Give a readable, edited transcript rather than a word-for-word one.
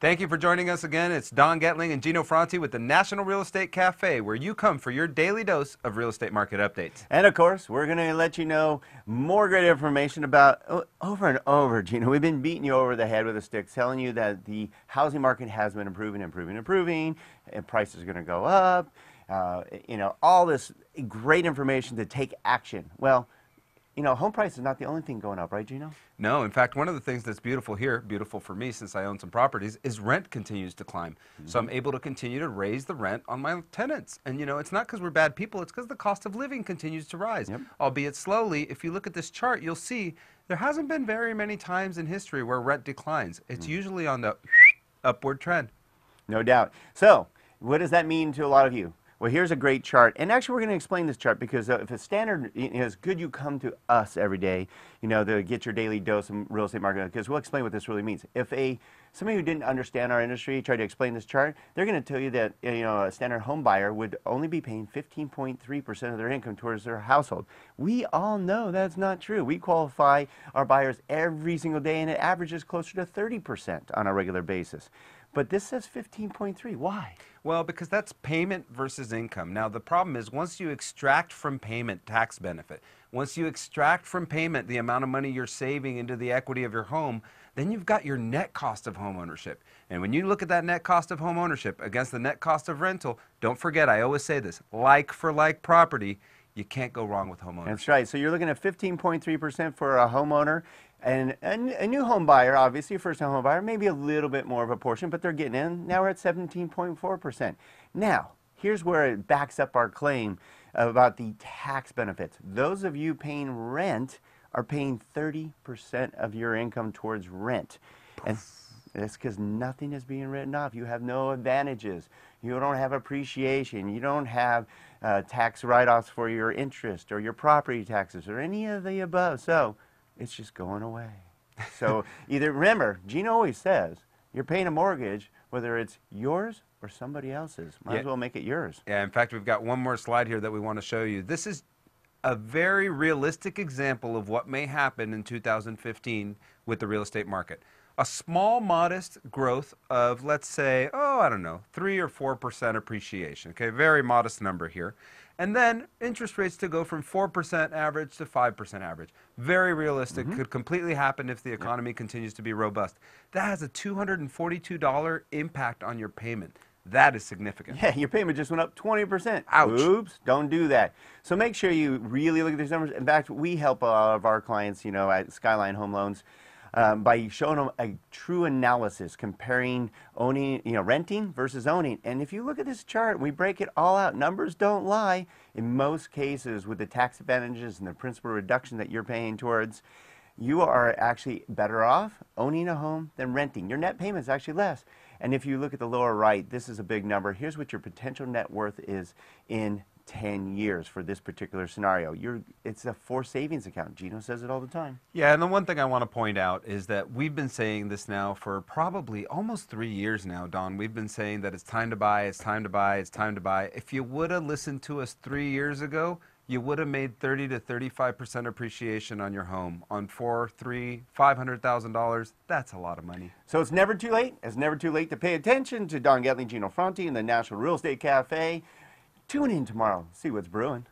Thank you for joining us again. It's Don Getling and Gino Franti with the National Real Estate Cafe, where you come for your daily dose of real estate market updates. And of course, we're going to let you know more great information about over and over, Gino. We've been beating you over the head with a stick, telling you that the housing market has been improving, and prices are going to go up. All this great information to take action. Well, home price is not the only thing going up, right, Gino? No, in fact, one of the things that's beautiful here, beautiful for me since I own some properties, is rent continues to climb. So I'm able to continue to raise the rent on my tenants. And it's not because we're bad people, it's because the cost of living continues to rise. Albeit slowly. If you look at this chart, you'll see there hasn't been very many times in history where rent declines. It's usually on the upward trend. No doubt. So, what does that mean to a lot of you? Well, here's a great chart, and actually we're going to explain this chart because if a standard is good, you come to us every day, to get your daily dose of real estate market, because we'll explain what this really means. If somebody who didn't understand our industry tried to explain this chart, they're going to tell you that a standard home buyer would only be paying 15.3% of their income towards their household. We all know that's not true. We qualify our buyers every single day, and it averages closer to 30% on a regular basis. But this says 15.3. Why? Well, because that's payment versus income. Now, the problem is once you extract from payment tax benefit, once you extract from payment the amount of money you're saving into the equity of your home, then you've got your net cost of home ownership. And when you look at that net cost of home ownership against the net cost of rental, don't forget, I always say this, like for like property, you can't go wrong with home ownership. That's right. So you're looking at 15.3% for a homeowner. And a new home buyer, obviously, a first-time home buyer, maybe a little bit more of a portion, but they're getting in. Now we're at 17.4%. Now, here's where it backs up our claim about the tax benefits. Those of you paying rent are paying 30% of your income towards rent. And that's because nothing is being written off. You have no advantages. You don't have appreciation. You don't have tax write-offs for your interest or your property taxes or any of the above. So it's just going away. So remember, Gino always says, you're paying a mortgage, whether it's yours or somebody else's. Might as well make it yours. Yeah, in fact, we've got one more slide here that we want to show you. This is a very realistic example of what may happen in 2015 with the real estate market. A small, modest growth of, let's say, 3 or 4% appreciation. Okay, very modest number here. And then interest rates to go from 4% average to 5% average. Very realistic, could completely happen if the economy continues to be robust. That has a $242 impact on your payment. That is significant. Yeah, your payment just went up 20%. Ouch. Oops, don't do that. So make sure you really look at these numbers. In fact, we help a lot of our clients, at Skyline Home Loans, by showing them a true analysis, comparing renting versus owning. And if you look at this chart, we break it all out. Numbers don't lie. In most cases, with the tax advantages and the principal reduction that you're paying towards, you are actually better off owning a home than renting. Your net payment is actually less. And if you look at the lower right, this is a big number. Here's what your potential net worth is in 10 years for this particular scenario. It's a forced savings account. Gino says it all the time. Yeah, and the one thing I want to point out is that we've been saying this now for probably almost 3 years now, Don. We've been saying that it's time to buy, it's time to buy, it's time to buy. If you would have listened to us 3 years ago, you would have made 30 to 35% appreciation on your home. On $500,000, that's a lot of money. So it's never too late. It's never too late to pay attention to Don Getling, Gino Franti, and the National Real Estate Cafe. Tune in tomorrow. See what's brewing.